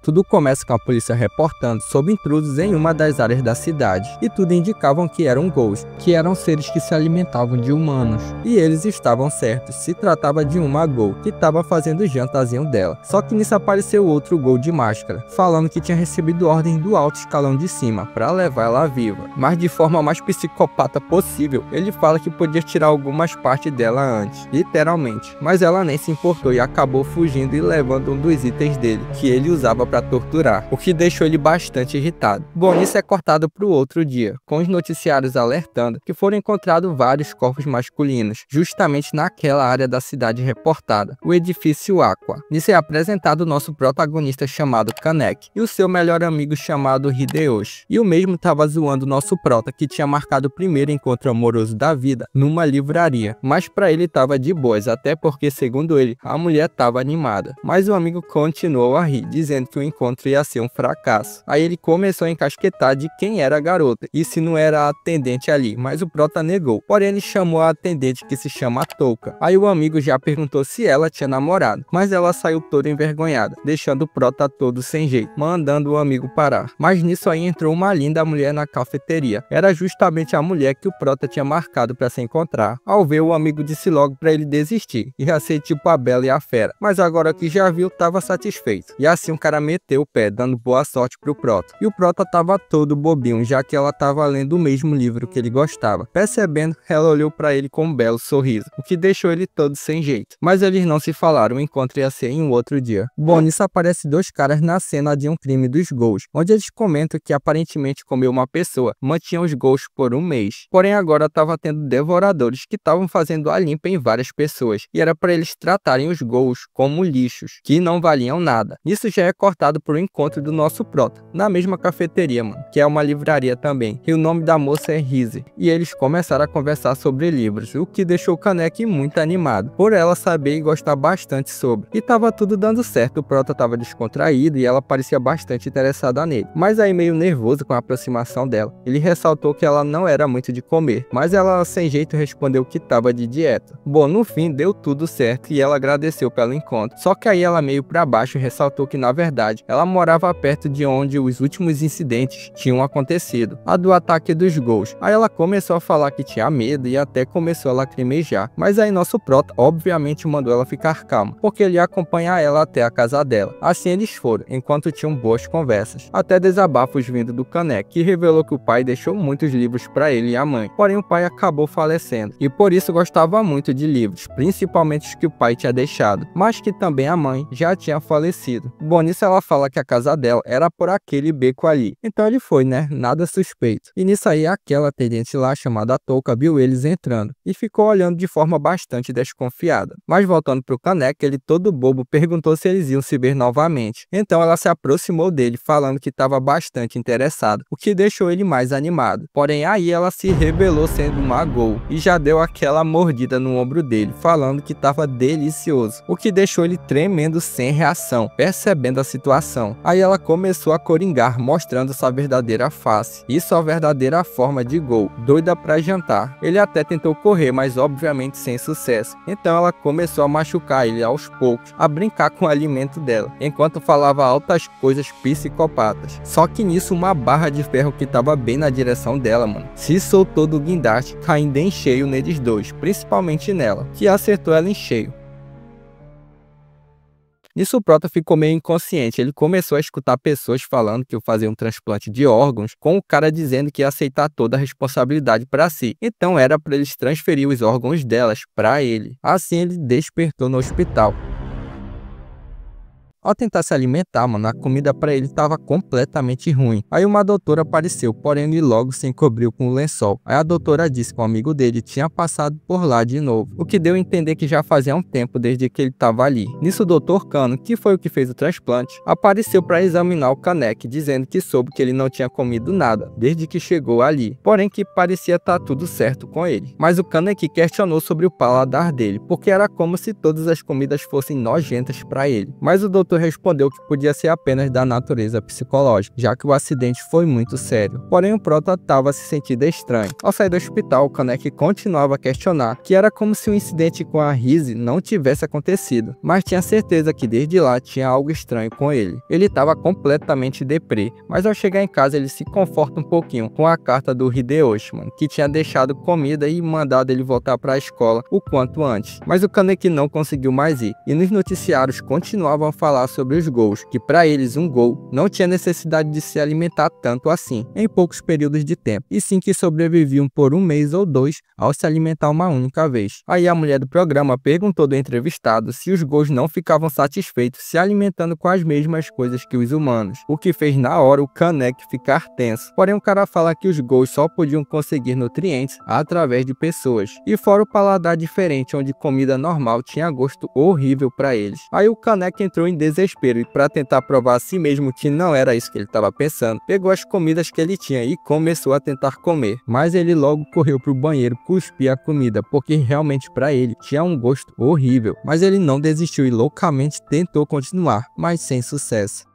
Tudo começa com a polícia reportando sobre intrusos em uma das áreas da cidade, e tudo indicavam que eram ghouls, que eram seres que se alimentavam de humanos. E eles estavam certos, se tratava de uma ghoul que estava fazendo o jantarzinho dela. Só que nisso apareceu outro ghoul de máscara, falando que tinha recebido ordem do alto escalão de cima para levar ela viva, mas de forma mais psicopata possível. Ele fala que podia tirar algumas partes dela antes, literalmente, mas ela nem se importou e acabou fugindo e levando um dos itens dele, que ele usava para torturar, o que deixou ele bastante irritado. Bom, isso é cortado para o outro dia, com os noticiários alertando que foram encontrados vários corpos masculinos, justamente naquela área da cidade reportada, o edifício Aqua. Nisso é apresentado o nosso protagonista chamado Kaneki e o seu melhor amigo chamado Hideyoshi, e o mesmo estava zoando o nosso prota, que tinha marcado o primeiro encontro amoroso da vida numa livraria, mas para ele estava de boas, até porque, segundo ele, a mulher estava animada, mas o amigo continuou a rir, dizendo que o encontro ia ser um fracasso. Aí ele começou a encasquetar de quem era a garota e se não era a atendente ali, mas o prota negou. Porém, ele chamou a atendente, que se chama Touka. Aí o amigo já perguntou se ela tinha namorado, mas ela saiu toda envergonhada, deixando o prota todo sem jeito, mandando o amigo parar. Mas nisso aí entrou uma linda mulher na cafeteria. Era justamente a mulher que o prota tinha marcado para se encontrar. Ao ver, o amigo disse logo para ele desistir, ia ser tipo a Bela e a Fera, mas agora que já viu, estava satisfeito. E assim o cara meteu o pé, dando boa sorte pro prota. E o prota tava todo bobinho, já que ela tava lendo o mesmo livro que ele gostava. Percebendo, ela olhou para ele com um belo sorriso, o que deixou ele todo sem jeito. Mas eles não se falaram, o encontro ia ser em um outro dia. Bom, nisso aparece dois caras na cena de um crime dos ghouls, onde eles comentam que aparentemente comeu uma pessoa, mantinha os ghouls por um mês. Porém agora tava tendo devoradores que estavam fazendo a limpa em várias pessoas, e era para eles tratarem os ghouls como lixos, que não valiam nada. Isso já é cortado por um encontro do nosso prota, na mesma cafeteria, mano, que é uma livraria também, e o nome da moça é Rise, e eles começaram a conversar sobre livros, o que deixou o Kaneki muito animado, por ela saber e gostar bastante sobre, e tava tudo dando certo. O prota tava descontraído e ela parecia bastante interessada nele, mas aí meio nervoso com a aproximação dela. Ele ressaltou que ela não era muito de comer, mas ela sem jeito respondeu que tava de dieta. Bom, no fim deu tudo certo e ela agradeceu pelo encontro, só que aí ela meio pra baixo ressaltou que na verdade ela morava perto de onde os últimos incidentes tinham acontecido, a do ataque dos ghouls. Aí ela começou a falar que tinha medo e até começou a lacrimejar, mas aí nosso prota obviamente mandou ela ficar calma, porque ele ia acompanhar ela até a casa dela. Assim eles foram, enquanto tinham boas conversas, até desabafos vindo do Kaneki, que revelou que o pai deixou muitos livros para ele e a mãe, porém o pai acabou falecendo, e por isso gostava muito de livros, principalmente os que o pai tinha deixado, mas que também a mãe já tinha falecido. Bom, nisso ela fala que a casa dela era por aquele beco ali, então ele foi, né, nada suspeito. E nisso aí aquela atendente lá chamada Touka viu eles entrando, e ficou olhando de forma bastante desconfiada. Mas voltando pro Kaneki, ele todo bobo perguntou se eles iam se ver novamente, então ela se aproximou dele falando que estava bastante interessado, o que deixou ele mais animado. Porém aí ela se revelou sendo uma ghoul, e já deu aquela mordida no ombro dele, falando que estava delicioso, o que deixou ele tremendo sem reação, percebendo a situação. Aí ela começou a coringar, mostrando sua verdadeira face e sua verdadeira forma de ghoul, doida pra jantar. Ele até tentou correr, mas obviamente sem sucesso, então ela começou a machucar ele aos poucos, a brincar com o alimento dela, enquanto falava altas coisas psicopatas. Só que nisso uma barra de ferro que tava bem na direção dela, mano, se soltou do guindaste, caindo em cheio neles dois, principalmente nela, que acertou ela em cheio. Nisso o prota ficou meio inconsciente, ele começou a escutar pessoas falando que iam fazer um transplante de órgãos, com o cara dizendo que ia aceitar toda a responsabilidade para si, então era para eles transferir os órgãos delas para ele. Assim ele despertou no hospital. Ao tentar se alimentar, mano, a comida para ele estava completamente ruim. Aí uma doutora apareceu, porém ele logo se encobriu com o lençol. Aí a doutora disse que um amigo dele tinha passado por lá de novo, o que deu a entender que já fazia um tempo desde que ele estava ali. Nisso o Dr. Kano, que foi o que fez o transplante, apareceu para examinar o Kaneki, dizendo que soube que ele não tinha comido nada desde que chegou ali, porém que parecia estar tudo certo com ele. Mas o Kaneki questionou sobre o paladar dele, porque era como se todas as comidas fossem nojentas para ele. Mas o Dr. ator respondeu que podia ser apenas da natureza psicológica, já que o acidente foi muito sério. Porém, o Prota estava se sentindo estranho. Ao sair do hospital, o Kaneki continuava a questionar que era como se o incidente com a Rise não tivesse acontecido, mas tinha certeza que desde lá tinha algo estranho com ele. Ele estava completamente deprê, mas ao chegar em casa ele se conforta um pouquinho com a carta do Hideyoshi, que tinha deixado comida e mandado ele voltar para a escola o quanto antes. Mas o Kaneki não conseguiu mais ir, e nos noticiários continuavam a falar sobre os Gous, que para eles um Gou não tinha necessidade de se alimentar tanto assim, em poucos períodos de tempo, e sim que sobreviviam por 1 mês ou 2 ao se alimentar uma única vez. Aí a mulher do programa perguntou do entrevistado se os Gous não ficavam satisfeitos se alimentando com as mesmas coisas que os humanos, o que fez na hora o Kaneki ficar tenso. Porém o cara fala que os Gous só podiam conseguir nutrientes através de pessoas, e fora o paladar diferente onde comida normal tinha gosto horrível para eles. Aí o Kaneki entrou em desespero e para tentar provar a si mesmo que não era isso que ele estava pensando, pegou as comidas que ele tinha e começou a tentar comer, mas ele logo correu pro banheiro cuspir a comida, porque realmente para ele tinha um gosto horrível. Mas ele não desistiu e loucamente tentou continuar, mas sem sucesso.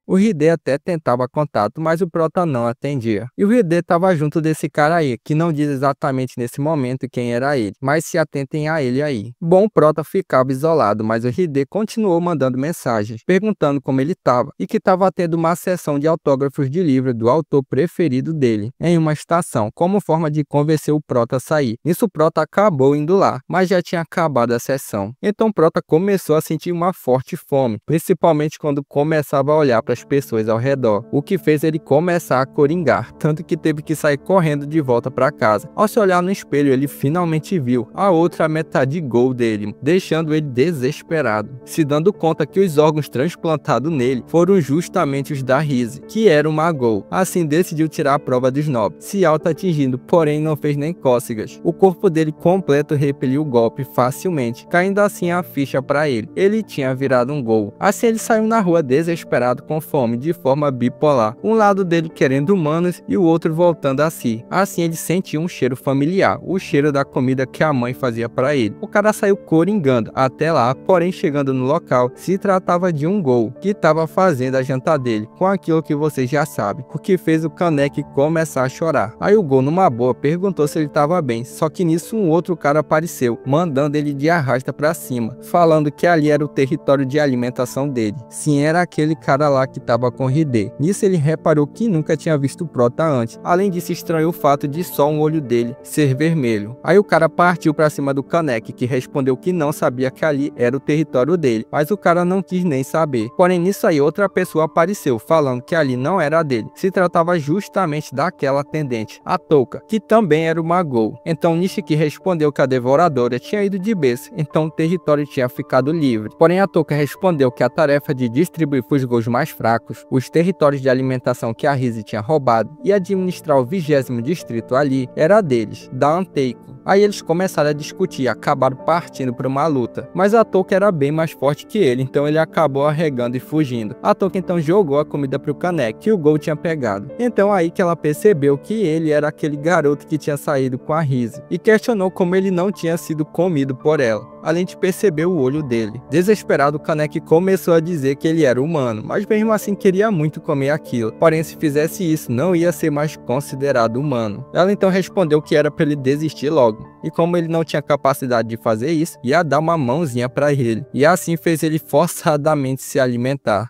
O Hide até tentava contato, mas o Prota não atendia. E o Hide estava junto desse cara aí, que não diz exatamente nesse momento quem era ele, mas se atentem a ele aí. Bom, o Prota ficava isolado, mas o Hide continuou mandando mensagens, perguntando como ele estava, e que estava tendo uma sessão de autógrafos de livro do autor preferido dele, em uma estação, como forma de convencer o Prota a sair. Nisso o Prota acabou indo lá, mas já tinha acabado a sessão. Então o Prota começou a sentir uma forte fome, principalmente quando começava a olhar para as pessoas ao redor, o que fez ele começar a coringar, tanto que teve que sair correndo de volta para casa. Ao se olhar no espelho, ele finalmente viu a outra metade Gou dele, deixando ele desesperado, se dando conta que os órgãos transplantados nele foram justamente os da Rise, que era uma Gou. Assim decidiu tirar a prova dos nobres, se auto-atingindo, porém não fez nem cócegas. O corpo dele completo repeliu o golpe facilmente, caindo assim a ficha para ele. Ele tinha virado um Gou. Assim ele saiu na rua desesperado com fome de forma bipolar, um lado dele querendo humanos e o outro voltando a si. Assim ele sentiu um cheiro familiar, o cheiro da comida que a mãe fazia para ele. O cara saiu coringando até lá, porém chegando no local, se tratava de um Gou que estava fazendo a janta dele, com aquilo que vocês já sabem, o que fez o Kaneki começar a chorar. Aí o Gou numa boa perguntou se ele estava bem, só que nisso um outro cara apareceu, mandando ele de arrasta para cima, falando que ali era o território de alimentação dele. Sim, era aquele cara lá que estava com Hide. Nisso ele reparou que nunca tinha visto o Prota antes. Além disso, estranhou o fato de só um olho dele ser vermelho. Aí o cara partiu para cima do Kaneki, que respondeu que não sabia que ali era o território dele, mas o cara não quis nem saber. Porém nisso aí outra pessoa apareceu, falando que ali não era dele. Se tratava justamente daquela atendente, a Touka, que também era uma Gou. Então Nishiki respondeu que a devoradora tinha ido de berço, então o território tinha ficado livre. Porém a Touka respondeu que a tarefa de distribuir para os Gous mais fracos os territórios de alimentação que a Rise tinha roubado e administrar o 20º distrito ali era deles, da Anteiko. Aí eles começaram a discutir e acabaram partindo para uma luta, mas a Touka era bem mais forte que ele, então ele acabou arregando e fugindo. A Touka então jogou a comida para o Kaneki, que o Gou tinha pegado. Então aí que ela percebeu que ele era aquele garoto que tinha saído com a Rise, e questionou como ele não tinha sido comido por ela, além de perceber o olho dele. Desesperado, o Kaneki começou a dizer que ele era humano, mas mesmo assim queria muito comer aquilo, porém se fizesse isso não ia ser mais considerado humano. Ela então respondeu que era para ele desistir logo, e como ele não tinha capacidade de fazer isso, ia dar uma mãozinha para ele, e assim fez ele forçadamente se alimentar.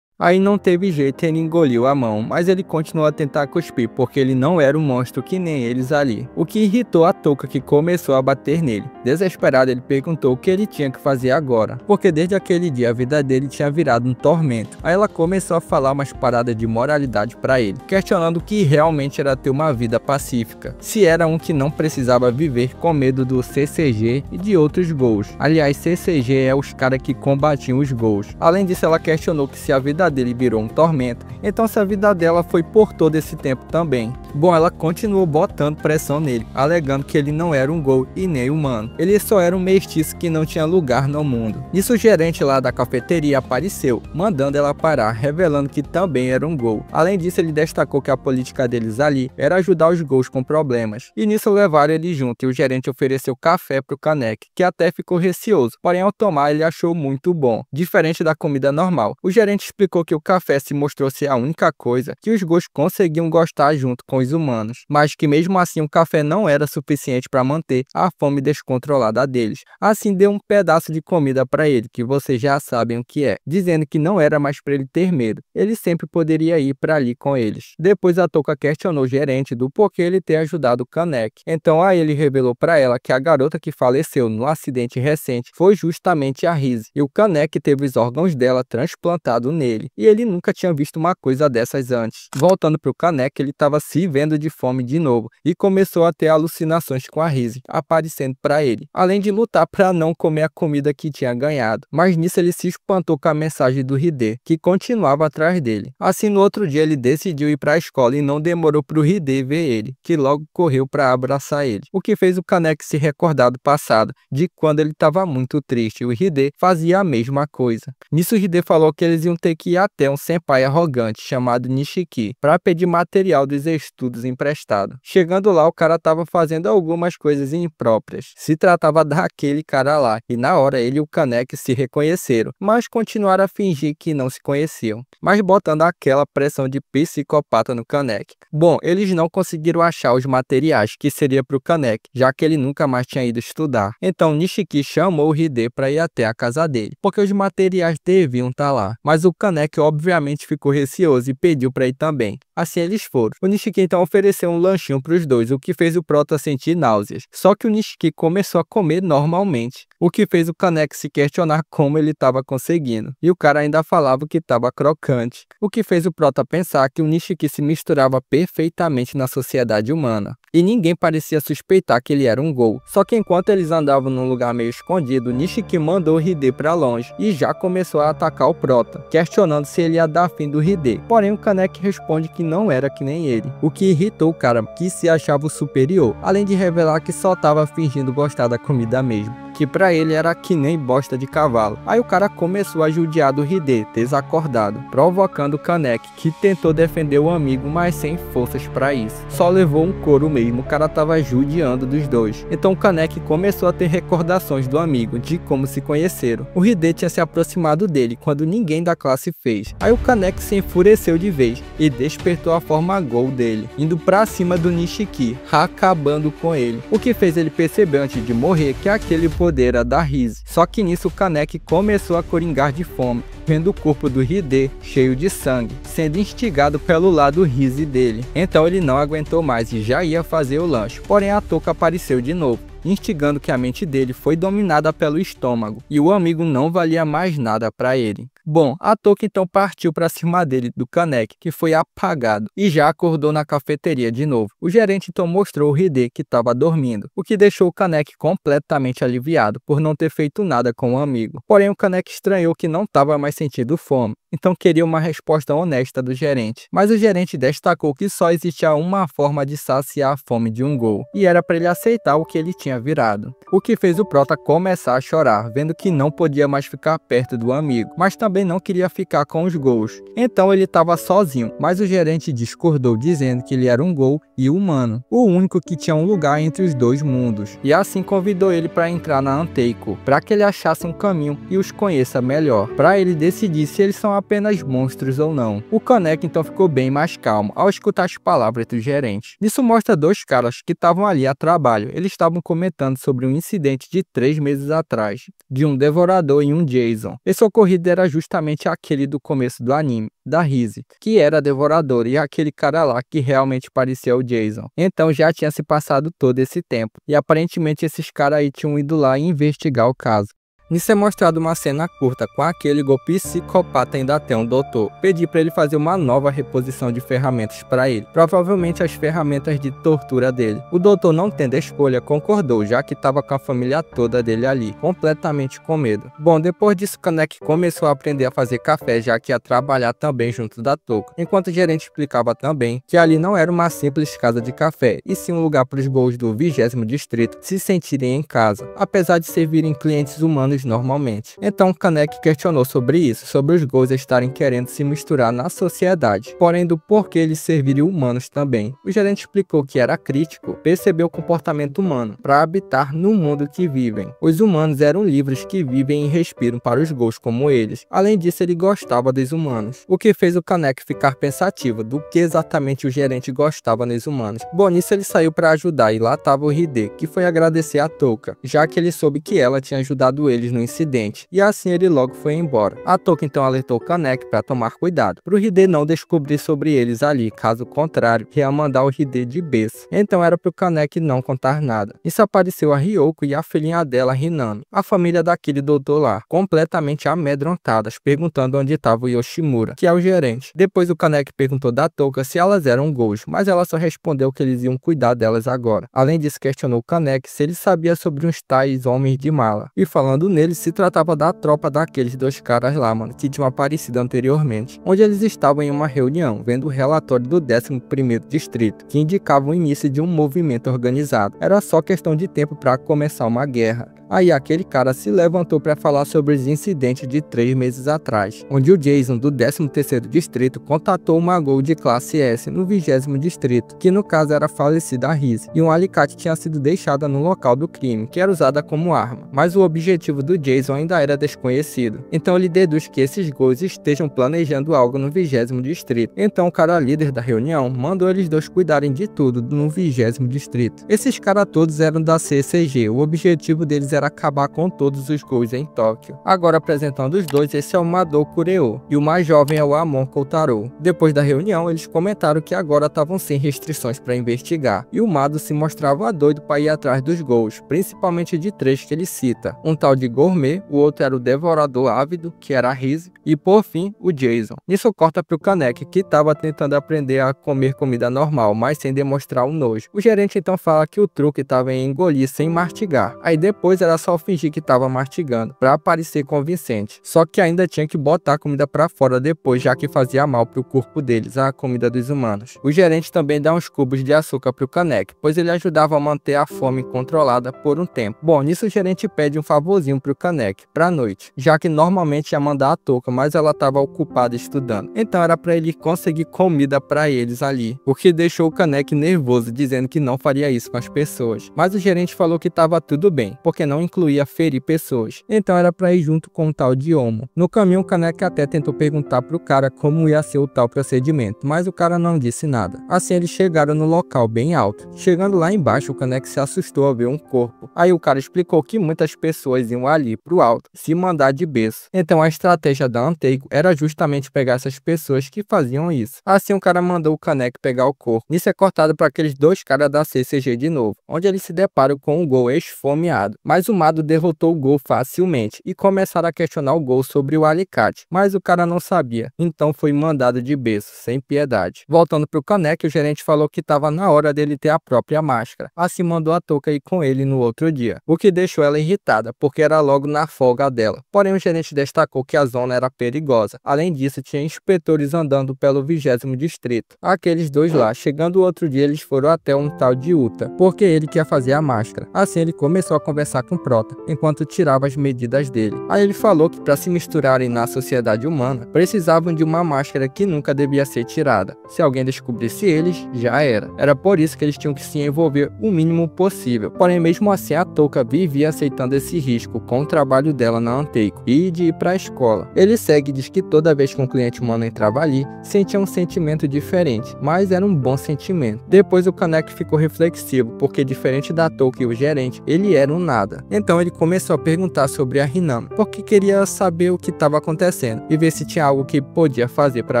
Aí não teve jeito e ele engoliu a mão, mas ele continuou a tentar cuspir, porque ele não era um monstro que nem eles ali, o que irritou a Touka, que começou a bater nele. Desesperado, ele perguntou o que ele tinha que fazer agora, porque desde aquele dia a vida dele tinha virado um tormento. Aí ela começou a falar umas paradas de moralidade pra ele, questionando o que realmente era ter uma vida pacífica, se era um que não precisava viver com medo do CCG e de outros Gous. Aliás, CCG é os caras que combatiam os Gous. Além disso, ela questionou que se a vida dele virou um tormento, então a vida dela foi por todo esse tempo também. Bom, ela continuou botando pressão nele, alegando que ele não era um Ghoul e nem humano. Ele só era um mestiço que não tinha lugar no mundo. Nisso o gerente lá da cafeteria apareceu, mandando ela parar, revelando que também era um Ghoul. Além disso, ele destacou que a política deles ali era ajudar os Ghouls com problemas. E nisso levaram ele junto e o gerente ofereceu café pro Kanek, que até ficou receoso, porém ao tomar ele achou muito bom, diferente da comida normal. O gerente explicou que o café se mostrou ser a única coisa que os Ghouls conseguiam gostar junto com os humanos, mas que mesmo assim o café não era suficiente para manter a fome descontrolada deles. Assim deu um pedaço de comida para ele, que vocês já sabem o que é, dizendo que não era mais para ele ter medo, ele sempre poderia ir para ali com eles. Depois a Touka questionou o gerente do porquê ele ter ajudado o Kanek. Então aí ele revelou para ela que a garota que faleceu no acidente recente foi justamente a Rise, e o Kanek teve os órgãos dela transplantados nele, e ele nunca tinha visto uma coisa dessas antes. Voltando pro Kanek, ele estava se vendo de fome de novo, e começou a ter alucinações com a Rise aparecendo para ele, além de lutar para não comer a comida que tinha ganhado. Mas nisso ele se espantou com a mensagem do Hide, que continuava atrás dele. Assim no outro dia ele decidiu ir para a escola e não demorou para o Hide ver ele, que logo correu para abraçar ele, o que fez o Kanek se recordar do passado, de quando ele estava muito triste, e o Hide fazia a mesma coisa. Nisso o Hide falou que eles iam ter que ir até um senpai arrogante chamado Nishiki para pedir material dos estudos emprestado. Chegando lá, o cara estava fazendo algumas coisas impróprias. Se tratava daquele cara lá, e na hora ele e o Kanek se reconheceram, mas continuaram a fingir que não se conheciam, mas botando aquela pressão de psicopata no Kanek. Bom, eles não conseguiram achar os materiais que seria para o Kanek, já que ele nunca mais tinha ido estudar. Então Nishiki chamou o Hide para ir até a casa dele, porque os materiais deviam estar lá, mas o Kanek obviamente ficou receoso e pediu para ir também. Assim eles foram. O Nishiki então ofereceu um lanchinho para os dois, o que fez o Prota sentir náuseas. Só que o Nishiki começou a comer normalmente, o que fez o Kanek se questionar como ele estava conseguindo. E o cara ainda falava que estava crocante, o que fez o Prota pensar que o Nishiki se misturava perfeitamente na sociedade humana. E ninguém parecia suspeitar que ele era um Ghoul. Só que enquanto eles andavam num lugar meio escondido, Nishiki mandou o Hide para longe e já começou a atacar o Prota, questionando se ele ia dar fim do Hide. Porém o Kanek responde que não era que nem ele, o que irritou o cara, que se achava o superior, além de revelar que só estava fingindo gostar da comida mesmo, que pra ele era que nem bosta de cavalo. Aí o cara começou a judiar do Hide, desacordado, provocando o Kanek, que tentou defender o amigo, mas sem forças pra isso. Só levou um couro mesmo, o cara tava judiando dos dois. Então o Kanek começou a ter recordações do amigo, de como se conheceram. O Hide tinha se aproximado dele, quando ninguém da classe fez. Aí o Kanek se enfureceu de vez, e despertou a forma Ghoul dele, indo pra cima do Nishiki, acabando com ele. O que fez ele perceber antes de morrer que aquele poder era da Rise. Só que nisso o Kanek começou a coringar de fome, vendo o corpo do Hide cheio de sangue, sendo instigado pelo lado Rise dele. Então ele não aguentou mais e já ia fazer o lanche, porém a Touka apareceu de novo, instigando que a mente dele foi dominada pelo estômago, e o amigo não valia mais nada para ele. Bom, a Touka então partiu para cima dele do Kanek, que foi apagado, e já acordou na cafeteria de novo. O gerente então mostrou o Hide que estava dormindo, o que deixou o Kanek completamente aliviado por não ter feito nada com o amigo. Porém o Kanek estranhou que não estava mais sentindo fome, então queria uma resposta honesta do gerente. Mas o gerente destacou que só existia uma forma de saciar a fome de um Ghoul, e era para ele aceitar o que ele tinha virado. O que fez o Prota começar a chorar, vendo que não podia mais ficar perto do amigo, mas também não queria ficar com os Ghouls. Então ele estava sozinho, mas o gerente discordou, dizendo que ele era um Ghoul e humano, o único que tinha um lugar entre os dois mundos, e assim convidou ele para entrar na Anteiko, para que ele achasse um caminho e os conheça melhor, para ele decidir se eles são apenas monstros ou não. O Kanek então ficou bem mais calmo ao escutar as palavras do gerente. Nisso mostra dois caras que estavam ali a trabalho. Eles estavam comentando sobre um incidente de 3 meses atrás, de um devorador e um Jason. Esse ocorrido era justamente aquele do começo do anime, da Rise, que era devorador, e aquele cara lá que realmente parecia o Jason. Então já tinha se passado todo esse tempo, e aparentemente esses caras aí tinham ido lá investigar o caso. Nisso é mostrado uma cena curta com aquele Gol psicopata indo até um doutor, pedir para ele fazer uma nova reposição de ferramentas para ele, provavelmente as ferramentas de tortura dele. O doutor, não tendo escolha, concordou, já que estava com a família toda dele ali, completamente com medo. Bom, depois disso, Kaneki começou a aprender a fazer café, já que ia trabalhar também junto da Touka, enquanto o gerente explicava também que ali não era uma simples casa de café, e sim um lugar para os Gols do 20º distrito se sentirem em casa, apesar de servirem clientes humanos normalmente. Então Kaneki questionou sobre isso, sobre os Gols estarem querendo se misturar na sociedade, porém do porquê eles serviriam humanos também. O gerente explicou que era crítico perceber o comportamento humano para habitar no mundo que vivem. Os humanos eram livres que vivem e respiram para os Gols como eles. Além disso, ele gostava dos humanos, o que fez o Kaneki ficar pensativo do que exatamente o gerente gostava nos humanos. Bom, nisso ele saiu para ajudar e lá estava o Hide, que foi agradecer a Touka, já que ele soube que ela tinha ajudado eles no incidente, e assim ele logo foi embora. A Touka então alertou o Kaneki para tomar cuidado, para o Hide não descobrir sobre eles ali, caso contrário, ia mandar o Hide de berço. Então era para o Kaneki não contar nada. Isso apareceu a Ryoko e a filhinha dela, Hinano, a família daquele doutor lá, completamente amedrontadas, perguntando onde estava o Yoshimura, que é o gerente. Depois o Kaneki perguntou da Touka se elas eram Gols, mas ela só respondeu que eles iam cuidar delas agora. Além disso, questionou o Kaneki se ele sabia sobre uns tais homens de mala. E falando neles, se tratava da tropa daqueles dois caras lá, mano, que tinham aparecido anteriormente, onde eles estavam em uma reunião, vendo o relatório do 11º distrito, que indicava o início de um movimento organizado. Era só questão de tempo para começar uma guerra. Aí aquele cara se levantou para falar sobre os incidentes de 3 meses atrás, onde o Jason do 13º distrito contatou uma Gol de classe S no 20º distrito, que no caso era a falecida Rise, e um alicate tinha sido deixada no local do crime, que era usada como arma, mas o objetivo do Jason ainda era desconhecido. Então ele deduz que esses Gols estejam planejando algo no 20º distrito. Então o cara líder da reunião mandou eles dois cuidarem de tudo no 20º distrito. Esses caras todos eram da CCG, o objetivo deles era acabar com todos os Gols em Tóquio. Agora apresentando os dois, esse é o Mado Kureo, e o mais jovem é o Amon Koutaro. Depois da reunião, eles comentaram que agora estavam sem restrições para investigar, e o Mado se mostrava doido para ir atrás dos Gols, principalmente de 3 que ele cita, um tal de Gourmet, o outro era o Devorador Ávido, que era a Rise, e por fim, o Jason. Isso corta pro Kaneki, que estava tentando aprender a comer comida normal, mas sem demonstrar o nojo. O gerente então fala que o truque estava em engolir sem mastigar, aí depois era só fingir que estava mastigando, para parecer convincente. Só que ainda tinha que botar a comida para fora depois, já que fazia mal pro corpo deles, a comida dos humanos. O gerente também dá uns cubos de açúcar pro Kaneki, pois ele ajudava a manter a fome controlada por um tempo. Bom, nisso o gerente pede um favorzinho pro Kaneki, pra noite, já que normalmente ia mandar a Touka, mas ela estava ocupada estudando. Então era para ele conseguir comida para eles ali, o que deixou o Kaneki nervoso, dizendo que não faria isso com as pessoas. Mas o gerente falou que estava tudo bem, porque não incluía ferir pessoas. Então era para ir junto com o tal de Omo. No caminho, o Kaneki até tentou perguntar pro cara como ia ser o tal procedimento, mas o cara não disse nada. Assim eles chegaram no local bem alto. Chegando lá embaixo, o Kaneki se assustou ao ver um corpo. Aí o cara explicou que muitas pessoas iam ali pro alto, se mandar de berço. Então a estratégia da Anteico era justamente pegar essas pessoas que faziam isso. Assim o cara mandou o Kaneki pegar o corpo. Nisso é cortado para aqueles dois caras da CCG de novo, onde eles se deparam com um Gol esfomeado. Mas o Mado derrotou o Gol facilmente e começaram a questionar o Gol sobre o alicate, mas o cara não sabia, então foi mandado de berço, sem piedade. Voltando pro Kaneki, o gerente falou que estava na hora dele ter a própria máscara, assim mandou a Touka ir com ele no outro dia, o que deixou ela irritada, porque era logo na folga dela. Porém o gerente destacou que a zona era perigosa. Além disso, tinha inspetores andando pelo 20º distrito. Aqueles dois lá, chegando o outro dia, eles foram até um tal de Uta, porque ele quer fazer a máscara. Assim ele começou a conversar com Prota, enquanto tirava as medidas dele. Aí ele falou que para se misturarem na sociedade humana, precisavam de uma máscara que nunca devia ser tirada. Se alguém descobrisse eles, já era. Era por isso que eles tinham que se envolver o mínimo possível. Porém, mesmo assim, a Touka vivia aceitando esse risco com o trabalho dela na Anteico e de ir para a escola. Ele segue e diz que toda vez que um cliente humano entrava ali, sentia um sentimento diferente, mas era um bom sentimento. Depois o Kaneki ficou reflexivo, porque diferente da Touka e o gerente, ele era um nada. Então ele começou a perguntar sobre a Hinami, porque queria saber o que estava acontecendo e ver se tinha algo que podia fazer para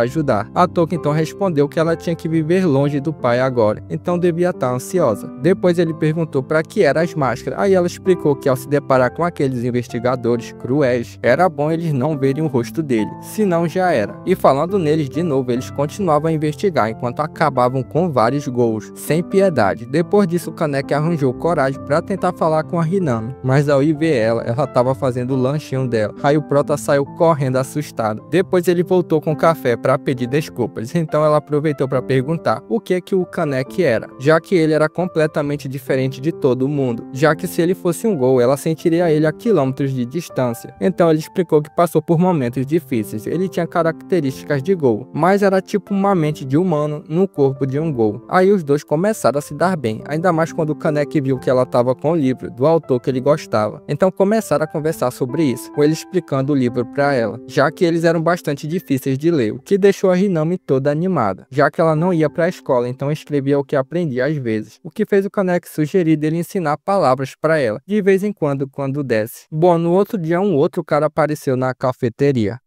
ajudar. A Touka então respondeu que ela tinha que viver longe do pai agora, então devia estar ansiosa. Depois ele perguntou para que eram as máscaras, aí ela explicou que ao se deparar com aqueles investigadores cruéis, era bom eles não verem o rosto dele, senão já era. E falando neles de novo, eles continuavam a investigar enquanto acabavam com vários gols, sem piedade. Depois disso, o Kaneki arranjou coragem para tentar falar com a Hinami, mas ao ir ver ela estava fazendo o lanchinho dela. Aí o Prota saiu correndo assustado. Depois ele voltou com café para pedir desculpas, então ela aproveitou para perguntar o que o Kaneki era, já que ele era completamente diferente de todo mundo, já que se ele fosse um gol, ela sentiria ele a quilômetros de distância. Então ele explicou que passou por momentos difíceis, ele tinha características de gol, mas era tipo uma mente de humano no corpo de um gol. Aí os dois começaram a se dar bem, ainda mais quando o Kaneki viu que ela estava com o livro do autor que ele gostava. Então começaram a conversar sobre isso, com ele explicando o livro para ela, já que eles eram bastante difíceis de ler, o que deixou a Hinami toda animada, já que ela não ia para a escola, então escrevia o que aprendia às vezes, o que fez o Kaneki sugerir dele ensinar palavras para ela, de vez em quando desse. Bom, no outro dia um outro cara apareceu na cafeteria,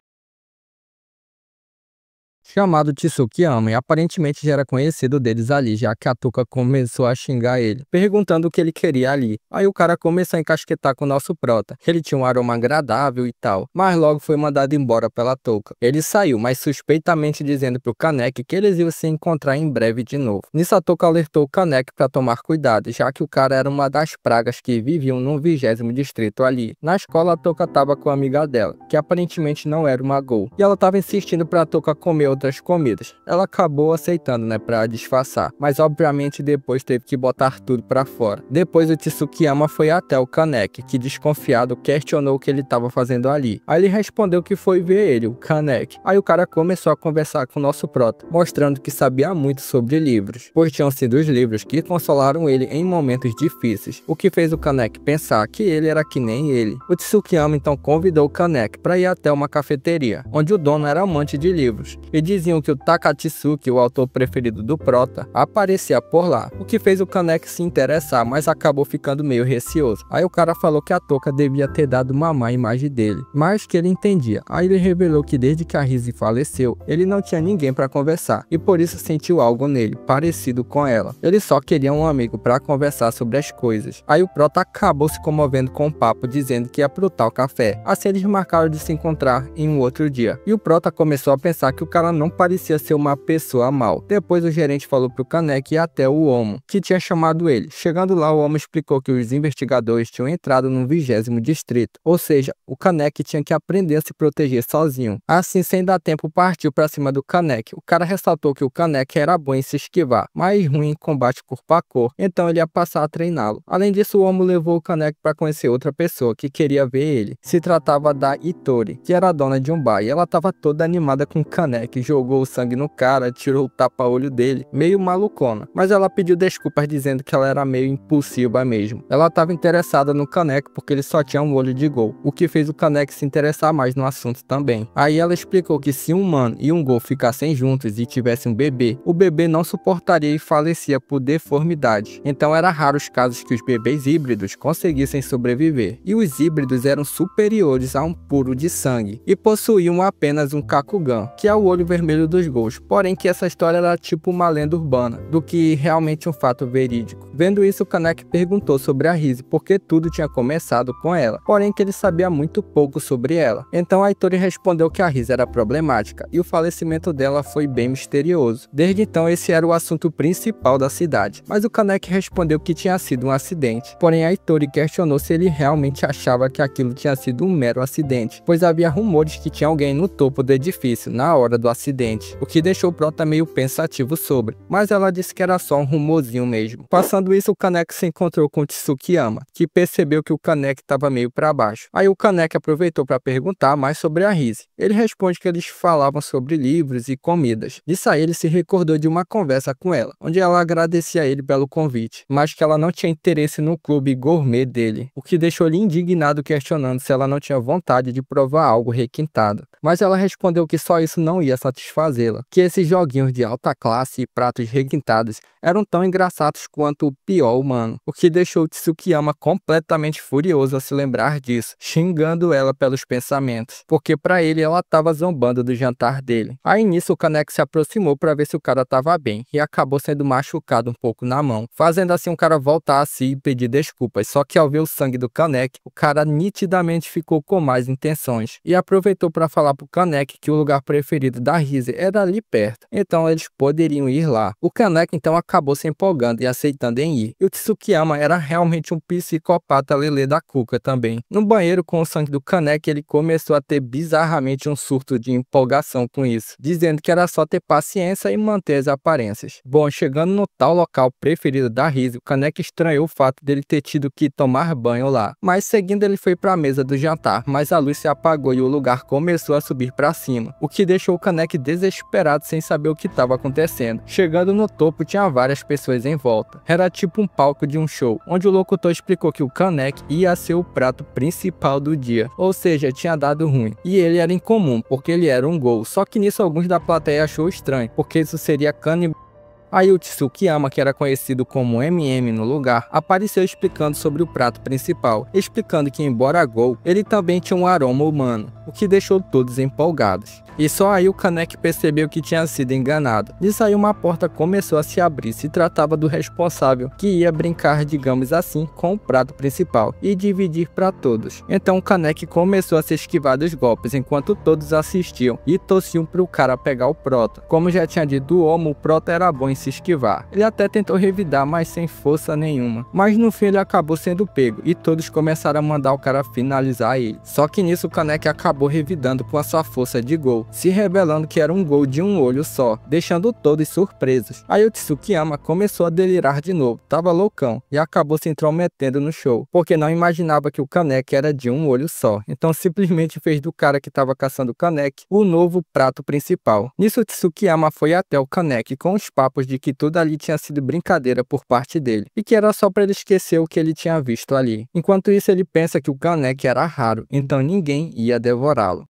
chamado Tsukiyama, e aparentemente já era conhecido deles ali, já que a Touka começou a xingar ele, perguntando o que ele queria ali. Aí o cara começou a encasquetar com o nosso prota. Ele tinha um aroma agradável e tal, mas logo foi mandado embora pela Touka. Ele saiu, mas suspeitamente dizendo pro Kaneki que eles iam se encontrar em breve de novo. Nisso a Touka alertou o Kaneki para tomar cuidado, já que o cara era uma das pragas que viviam no 20º distrito ali. Na escola a Touka tava com a amiga dela, que aparentemente não era uma gol, e ela tava insistindo pra Touka comer outras comidas. Ela acabou aceitando, pra disfarçar, mas obviamente depois teve que botar tudo pra fora. Depois o Tsukiyama foi até o Kaneki, que desconfiado questionou o que ele estava fazendo ali. Aí ele respondeu que foi ver ele, o Kaneki. Aí o cara começou a conversar com o nosso prota, mostrando que sabia muito sobre livros, pois tinham sido os livros que consolaram ele em momentos difíceis, o que fez o Kaneki pensar que ele era que nem ele. O Tsukiyama então convidou o Kaneki para ir até uma cafeteria, onde o dono era amante de livros, e diziam que o Takatsuki, o autor preferido do prota, aparecia por lá, o que fez o Kaneki se interessar, mas acabou ficando meio receoso. Aí o cara falou que a Touka devia ter dado uma má imagem dele, mas que ele entendia. Aí ele revelou que desde que a Rise faleceu, ele não tinha ninguém para conversar, e por isso sentiu algo nele, parecido com ela. Ele só queria um amigo para conversar sobre as coisas. Aí o prota acabou se comovendo com o papo, dizendo que ia pro tal café. Assim eles marcaram de se encontrar em um outro dia, e o prota começou a pensar que o cara não parecia ser uma pessoa mal. Depois o gerente falou pro Kaneki ir até o Omo, que tinha chamado ele. Chegando lá, o Omo explicou que os investigadores tinham entrado no 20º distrito, ou seja, o Kaneki tinha que aprender a se proteger sozinho. Assim, sem dar tempo, partiu pra cima do Kaneki. O cara ressaltou que o Kaneki era bom em se esquivar, mas ruim em combate corpo a corpo, então ele ia passar a treiná-lo. Além disso, o Omo levou o Kaneki para conhecer outra pessoa que queria ver ele. Se tratava da Itori, que era a dona de um bar, e ela estava toda animada com o Kaneki, jogou o sangue no cara, tirou o tapa-olho dele, meio malucona. Mas ela pediu desculpas dizendo que ela era meio impulsiva mesmo. Ela estava interessada no Kaneki porque ele só tinha um olho de gol, o que fez o Kaneki se interessar mais no assunto também. Aí ela explicou que se um humano e um gol ficassem juntos e tivessem um bebê, o bebê não suportaria e falecia por deformidade. Então era raro os casos que os bebês híbridos conseguissem sobreviver. E os híbridos eram superiores a um puro de sangue e possuíam apenas um Kakugan, que é o olho vermelho dos gols. Porém que essa história era tipo uma lenda urbana, do que realmente um fato verídico. Vendo isso, o Kaneki perguntou sobre a Rise, porque tudo tinha começado com ela, porém que ele sabia muito pouco sobre ela. Então a Itori respondeu que a Rise era problemática e o falecimento dela foi bem misterioso. Desde então esse era o assunto principal da cidade, mas o Kaneki respondeu que tinha sido um acidente. Porém a Itori questionou se ele realmente achava que aquilo tinha sido um mero acidente, pois havia rumores que tinha alguém no topo do edifício na hora do acidente, o que deixou o prota meio pensativo sobre, mas ela disse que era só um rumorzinho mesmo. Passando isso, o Kaneki se encontrou com o Tsukiyama, que percebeu que o Kaneki estava meio para baixo. Aí o Kaneki aproveitou para perguntar mais sobre a Rise. Ele responde que eles falavam sobre livros e comidas. Disso aí ele se recordou de uma conversa com ela, onde ela agradecia a ele pelo convite, mas que ela não tinha interesse no clube gourmet dele, o que deixou ele indignado, questionando se ela não tinha vontade de provar algo requintado. Mas ela respondeu que só isso não ia satisfazê-la, que esses joguinhos de alta classe e pratos requintados eram tão engraçados quanto o pior humano, o que deixou o Tsukiyama completamente furioso ao se lembrar disso, xingando ela pelos pensamentos, porque para ele ela estava zombando do jantar dele. Aí nisso o Kaneki se aproximou para ver se o cara estava bem e acabou sendo machucado um pouco na mão, fazendo assim o cara voltar a si e pedir desculpas, só que ao ver o sangue do Kaneki, o cara nitidamente ficou com mais intenções e aproveitou para falar pro Kaneki que o lugar preferido da Rise era ali perto, então eles poderiam ir lá. O Kaneki então acabou se empolgando e aceitando em ir, e o Tsukiyama era realmente um psicopata lelê da cuca também. No banheiro com o sangue do Kaneki, ele começou a ter bizarramente um surto de empolgação com isso, dizendo que era só ter paciência e manter as aparências. Bom, chegando no tal local preferido da Rise, o Kaneki estranhou o fato dele ter tido que tomar banho lá, mas seguindo ele foi para a mesa do jantar, mas a luz se apagou e o lugar começou a subir para cima, o que deixou o Kaneki desesperado sem saber o que estava acontecendo. Chegando no topo tinha várias pessoas em volta, era tipo um palco de um show, onde o locutor explicou que o Kaneki ia ser o prato principal do dia, ou seja, tinha dado ruim, e ele era incomum, porque ele era um gol, só que nisso alguns da plateia achou estranho, porque isso seria canibalismo. Aí o Tsukiyama, que era conhecido como MM no lugar, apareceu explicando sobre o prato principal, explicando que embora gol, ele também tinha um aroma humano, o que deixou todos empolgados. E só aí o Kaneki percebeu que tinha sido enganado. Nisso aí uma porta começou a se abrir, se tratava do responsável, que ia brincar, digamos assim, com o prato principal e dividir para todos. Então o Kaneki começou a se esquivar dos golpes, enquanto todos assistiam e torciam para o cara pegar o Prota. Como já tinha dito o Omo, o Prota era bom em se esquivar. Ele até tentou revidar, mas sem força nenhuma. Mas no fim ele acabou sendo pego, e todos começaram a mandar o cara finalizar ele. Só que nisso o Kaneki acabou revidando com a sua força de gol, se revelando que era um gol de um olho só, deixando todos surpresos. Aí o Tsukiyama começou a delirar de novo, tava loucão, e acabou se intrometendo no show, porque não imaginava que o Kaneki era de um olho só, então simplesmente fez do cara que tava caçando o Kaneki o novo prato principal. Nisso o Tsukiyama foi até o Kaneki com os papos de que tudo ali tinha sido brincadeira por parte dele, e que era só para ele esquecer o que ele tinha visto ali. Enquanto isso ele pensa que o Kaneki era raro, então ninguém ia devorá-lo.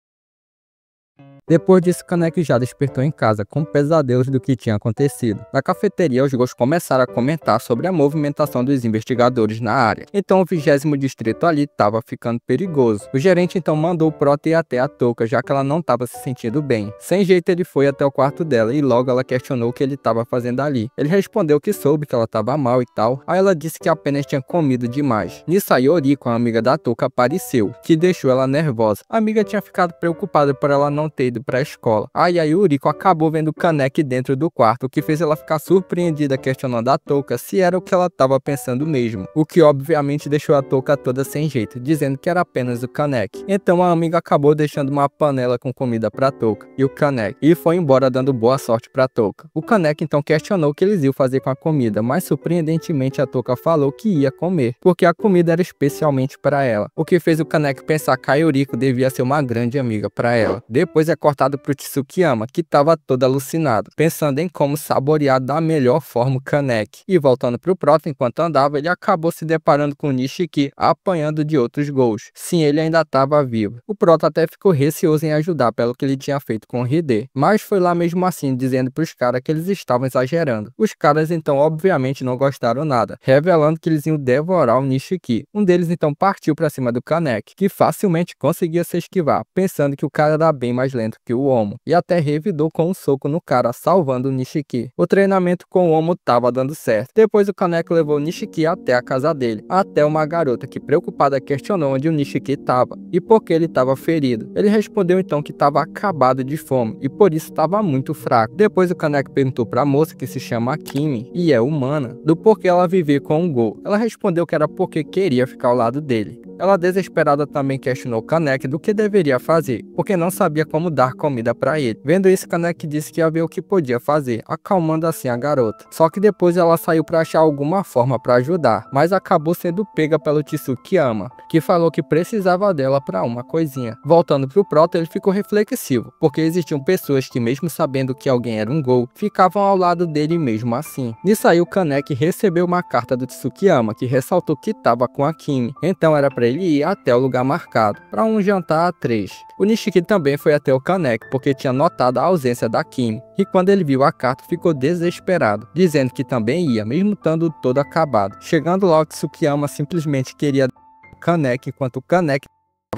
Depois disso, Kaneki já despertou em casa, com pesadelos do que tinha acontecido. Na cafeteria, os Gous começaram a comentar sobre a movimentação dos investigadores na área. Então o 20º distrito ali estava ficando perigoso. O gerente então mandou o Prota ir até a Touka, já que ela não estava se sentindo bem. Sem jeito ele foi até o quarto dela e logo ela questionou o que ele estava fazendo ali. Ele respondeu que soube que ela estava mal e tal, aí ela disse que apenas tinha comido demais. Nisso aí Oriko, a amiga da Touka, apareceu, que deixou ela nervosa. A amiga tinha ficado preocupada por ela não ter ido para a escola. Aí a Yuriko acabou vendo o Kaneki dentro do quarto, o que fez ela ficar surpreendida, questionando a Touka se era o que ela estava pensando mesmo, o que obviamente deixou a Touka toda sem jeito, dizendo que era apenas o Kaneki. Então a amiga acabou deixando uma panela com comida para Touka e o Kaneki, e foi embora dando boa sorte para Touka. O Kaneki então questionou o que eles iam fazer com a comida, mas surpreendentemente a Touka falou que ia comer, porque a comida era especialmente para ela, o que fez o Kaneki pensar que a Yuriko devia ser uma grande amiga para ela. Depois é cortado pro Tsukiyama, que estava todo alucinado, pensando em como saborear da melhor forma o Kaneki. E voltando pro Prota, enquanto andava, ele acabou se deparando com o Nishiki, apanhando de outros Gous. Sim, ele ainda estava vivo. O Prota até ficou receoso em ajudar pelo que ele tinha feito com o Hide, mas foi lá mesmo assim, dizendo pros caras que eles estavam exagerando. Os caras então obviamente não gostaram nada, revelando que eles iam devorar o Nishiki. Um deles então partiu para cima do Kaneki, que facilmente conseguia se esquivar, pensando que o cara era bem mais lento que o Omo, e até revidou com um soco no cara, salvando o Nishiki. O treinamento com o Omo tava dando certo. Depois o Kaneki levou o Nishiki até a casa dele, até uma garota que, preocupada, questionou onde o Nishiki estava e por que ele estava ferido. Ele respondeu então que estava acabado de fome e por isso estava muito fraco. Depois o Kaneki perguntou para a moça, que se chama Akimi e é humana, do porquê ela vivia com o Gol. Ela respondeu que era porque queria ficar ao lado dele. Ela, desesperada, também questionou Kaneki do que deveria fazer, porque não sabia como dar comida para ele. Vendo isso, Kaneki disse que ia ver o que podia fazer, acalmando assim a garota. Só que depois ela saiu para achar alguma forma para ajudar, mas acabou sendo pega pelo Tsukiyama, que falou que precisava dela para uma coisinha. Voltando pro Prota, ele ficou reflexivo, porque existiam pessoas que, mesmo sabendo que alguém era um Gol, ficavam ao lado dele mesmo assim. Nisso aí o Kaneki recebeu uma carta do Tsukiyama, que ressaltou que estava com a Kimi, então era para ele ir até o lugar marcado, para um jantar a 3. O Nishiki também foi até o Kaneki porque tinha notado a ausência da Kimi, e quando ele viu a carta ficou desesperado, dizendo que também ia, mesmo estando todo acabado. Chegando lá, o Tsukiyama simplesmente queria o Kaneki, enquanto o Kaneki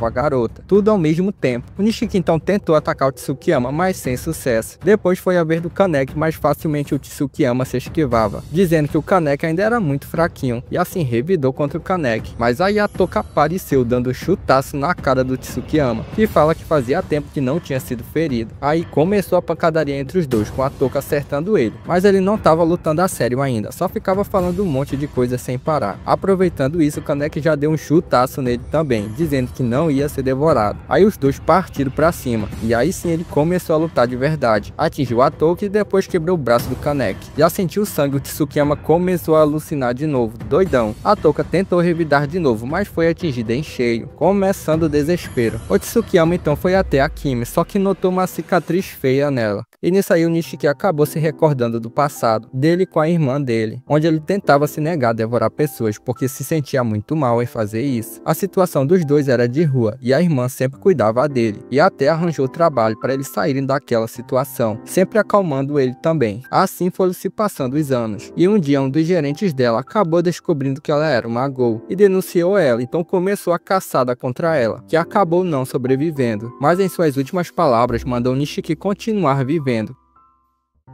a garota, tudo ao mesmo tempo. O Nishiki então tentou atacar o Tsukiyama, mas sem sucesso. Depois foi a vez do Kaneki, mas facilmente o Tsukiyama se esquivava, dizendo que o Kaneki ainda era muito fraquinho, e assim revidou contra o Kaneki. Mas aí a Toka apareceu dando chutaço na cara do Tsukiyama, que fala que fazia tempo que não tinha sido ferido. Aí começou a pancadaria entre os dois, com a Toka acertando ele, mas ele não estava lutando a sério ainda, só ficava falando um monte de coisa sem parar. Aproveitando isso, o Kaneki já deu um chutaço nele também, dizendo que não ia ser devorado. Aí os dois partiram pra cima, e aí sim ele começou a lutar de verdade. Atingiu a Toka e depois quebrou o braço do Kaneki. Já sentiu sangue, o Tsukiyama começou a alucinar de novo, doidão. A Toka tentou revidar de novo, mas foi atingida em cheio, começando o desespero. O Tsukiyama então foi até a Kimi, só que notou uma cicatriz feia nela. E nisso aí o Nishiki acabou se recordando do passado dele com a irmã dele, onde ele tentava se negar a devorar pessoas porque se sentia muito mal em fazer isso. A situação dos dois era de rua e a irmã sempre cuidava dele e até arranjou trabalho para eles saírem daquela situação, sempre acalmando ele também. Assim foram se passando os anos e um dia um dos gerentes dela acabou descobrindo que ela era uma Ghoul e denunciou ela, então começou a caçada contra ela, que acabou não sobrevivendo, mas em suas últimas palavras mandou Nishiki continuar vivendo.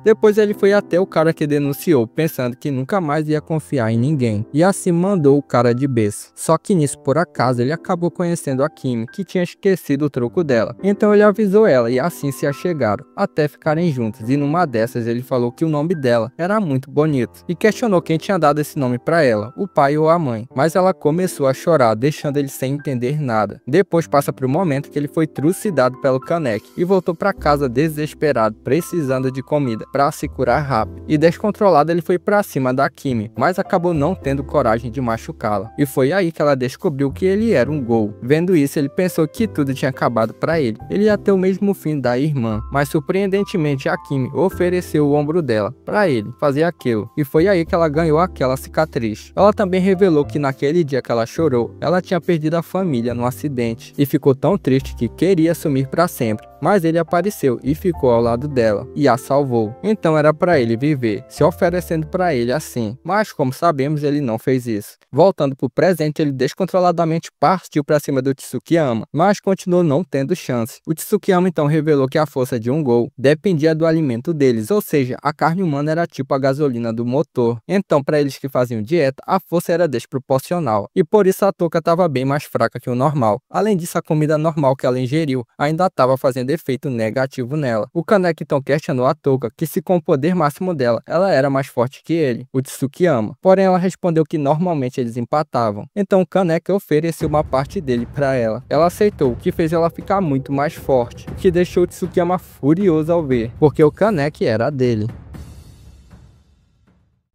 Depois ele foi até o cara que denunciou, pensando que nunca mais ia confiar em ninguém, e assim mandou o cara de berço. Só que nisso, por acaso, ele acabou conhecendo a Kimi, que tinha esquecido o troco dela. Então ele avisou ela e assim se achegaram, até ficarem juntos, e numa dessas ele falou que o nome dela era muito bonito, e questionou quem tinha dado esse nome pra ela, o pai ou a mãe. Mas ela começou a chorar, deixando ele sem entender nada. Depois passa pro momento que ele foi trucidado pelo Kaneki, e voltou pra casa desesperado, precisando de comida para se curar rápido. E descontrolado ele foi para cima da Kimi, mas acabou não tendo coragem de machucá-la. E foi aí que ela descobriu que ele era um Ghoul. Vendo isso, ele pensou que tudo tinha acabado para ele. Ele ia ter o mesmo fim da irmã, mas surpreendentemente a Kimi ofereceu o ombro dela para ele fazer aquilo. E foi aí que ela ganhou aquela cicatriz. Ela também revelou que naquele dia que ela chorou, ela tinha perdido a família no acidente e ficou tão triste que queria sumir para sempre. Mas ele apareceu e ficou ao lado dela e a salvou. Então era para ele viver, se oferecendo para ele assim. Mas como sabemos, ele não fez isso. Voltando pro presente, ele descontroladamente partiu para cima do Tsukiyama, mas continuou não tendo chance. O Tsukiyama então revelou que a força de um Ghoul dependia do alimento deles, ou seja, a carne humana era tipo a gasolina do motor. Então para eles que faziam dieta, a força era desproporcional, e por isso a Toka estava bem mais fraca que o normal. Além disso, a comida normal que ela ingeriu ainda estava fazendo efeito negativo nela. O Kaneki então questionou a Toka que se com o poder máximo dela, ela era mais forte que ele, o Tsukiyama. Porém ela respondeu que normalmente eles empatavam. Então o Kaneki ofereceu uma parte dele para ela. Ela aceitou, o que fez ela ficar muito mais forte, o que deixou o Tsukiyama furioso ao ver, porque o Kaneki era dele.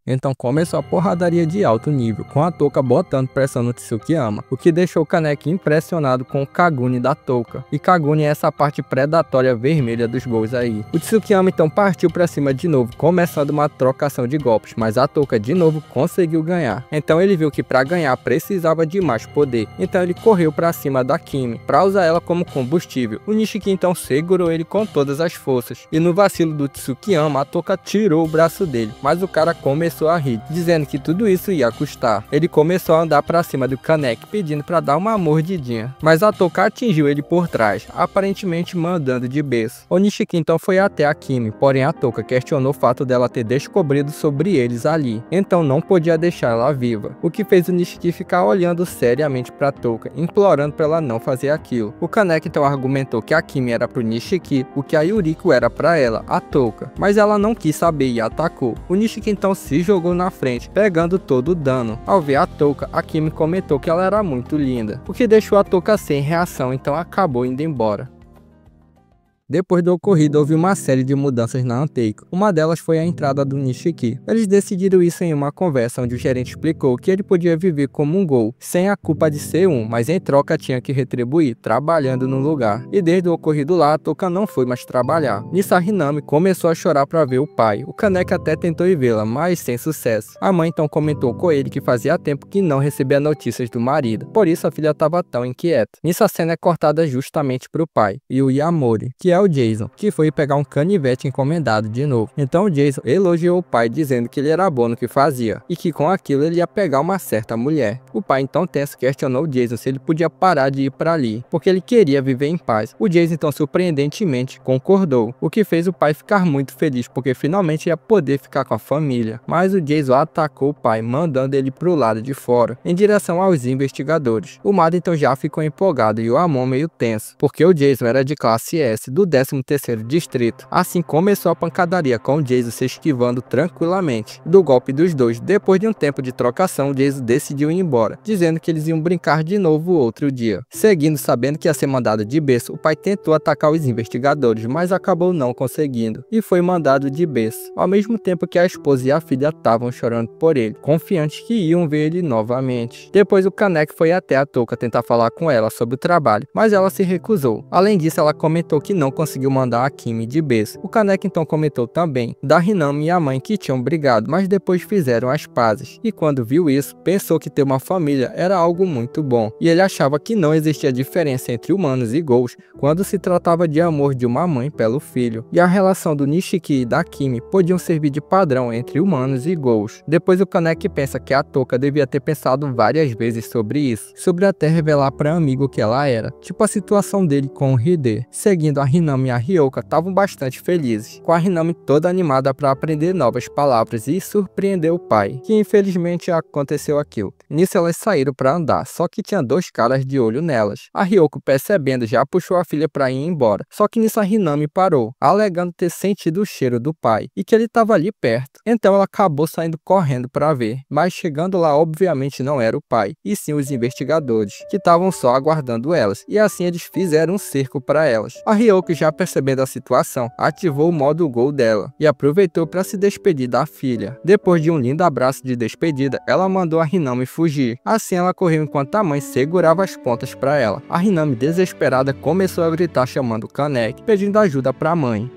Então começou a porradaria de alto nível, com a Toka botando pressão no Tsukiyama, o que deixou o Kaneki impressionado com o Kaguni da Toka. E Kaguni é essa parte predatória vermelha dos Ghouls aí. O Tsukiyama então partiu pra cima de novo, começando uma trocação de golpes, mas a Toka de novo conseguiu ganhar. Então ele viu que pra ganhar precisava de mais poder, então ele correu pra cima da Kimi, pra usar ela como combustível. O Nishiki então segurou ele com todas as forças, e no vacilo do Tsukiyama, a Toka tirou o braço dele, mas o cara começou a rir, dizendo que tudo isso ia custar. Ele começou a andar pra cima do Kaneki, pedindo pra dar uma mordidinha, mas a Toka atingiu ele por trás, aparentemente mandando de berço. O Nishiki então foi até a Kimi, porém a Toka questionou o fato dela ter descobrido sobre eles ali, então não podia deixar ela viva, o que fez o Nishiki ficar olhando seriamente pra Toka, implorando pra ela não fazer aquilo. O Kaneki então argumentou que a Kimi era pro Nishiki, o que a Yuriko era pra ela, a Toka, mas ela não quis saber e atacou. O Nishiki então se jogou na frente, pegando todo o dano. Ao ver a Toka, a Kimi comentou que ela era muito linda, o que deixou a Toka sem reação, então acabou indo embora. Depois do ocorrido, houve uma série de mudanças na Anteico. Uma delas foi a entrada do Nishiki. Eles decidiram isso em uma conversa onde o gerente explicou que ele podia viver como um Gol, sem a culpa de ser um, mas em troca tinha que retribuir, trabalhando no lugar. E desde o ocorrido lá, a Toka não foi mais trabalhar. Nisso, a Hinami começou a chorar para ver o pai. O Kaneki até tentou ir vê-la, mas sem sucesso. A mãe então comentou com ele que fazia tempo que não recebia notícias do marido, por isso a filha estava tão inquieta. Nisso, a cena é cortada justamente para o pai e o Yamori, que é o Jason, que foi pegar um canivete encomendado de novo. Então o Jason elogiou o pai dizendo que ele era bom no que fazia e que com aquilo ele ia pegar uma certa mulher. O pai então tenso questionou o Jason se ele podia parar de ir para ali, porque ele queria viver em paz. O Jason então surpreendentemente concordou, o que fez o pai ficar muito feliz, porque finalmente ia poder ficar com a família. Mas o Jason atacou o pai, mandando ele pro lado de fora, em direção aos investigadores. O Mado então já ficou empolgado e o Amon meio tenso, porque o Jason era de classe S, do 13º distrito. Assim começou a pancadaria, com o Jason se esquivando tranquilamente do golpe dos dois. Depois de um tempo de trocação, o Jason decidiu ir embora, dizendo que eles iam brincar de novo outro dia. Seguindo, sabendo que ia ser mandado de berço, o pai tentou atacar os investigadores, mas acabou não conseguindo, e foi mandado de berço, ao mesmo tempo que a esposa e a filha estavam chorando por ele, confiantes que iam ver ele novamente. Depois o Kaneki foi até a Toka tentar falar com ela sobre o trabalho, mas ela se recusou. Além disso, ela comentou que não conseguiu mandar a Kimi de berço. O Kaneki então comentou também da Hinami e a mãe que tinham brigado, mas depois fizeram as pazes, e quando viu isso, pensou que ter uma família era algo muito bom, e ele achava que não existia diferença entre humanos e Gols quando se tratava de amor de uma mãe pelo filho, e a relação do Nishiki e da Kimi podiam servir de padrão entre humanos e Gols. Depois o Kaneki pensa que a Toka devia ter pensado várias vezes sobre isso, sobre até revelar para amigo que ela era, tipo a situação dele com o Hide. Seguindo, a Hinami e a Ryoka estavam bastante felizes, com a Hinami toda animada para aprender novas palavras e surpreender o pai, que infelizmente aconteceu aquilo. Nisso elas saíram para andar, só que tinha dois caras de olho nelas. A Ryoko, percebendo, já puxou a filha para ir embora, só que nisso a Hinami parou, alegando ter sentido o cheiro do pai e que ele estava ali perto. Então ela acabou saindo correndo para ver, mas chegando lá obviamente não era o pai, e sim os investigadores, que estavam só aguardando elas, e assim eles fizeram um cerco para elas. A Ryoko, já percebendo a situação, ativou o modo Gol dela e aproveitou para se despedir da filha. Depois de um lindo abraço de despedida, ela mandou a Hinami fugir. Assim ela correu enquanto a mãe segurava as pontas para ela. A Hinami, desesperada, começou a gritar chamando o Kaneki, pedindo ajuda para a mãe.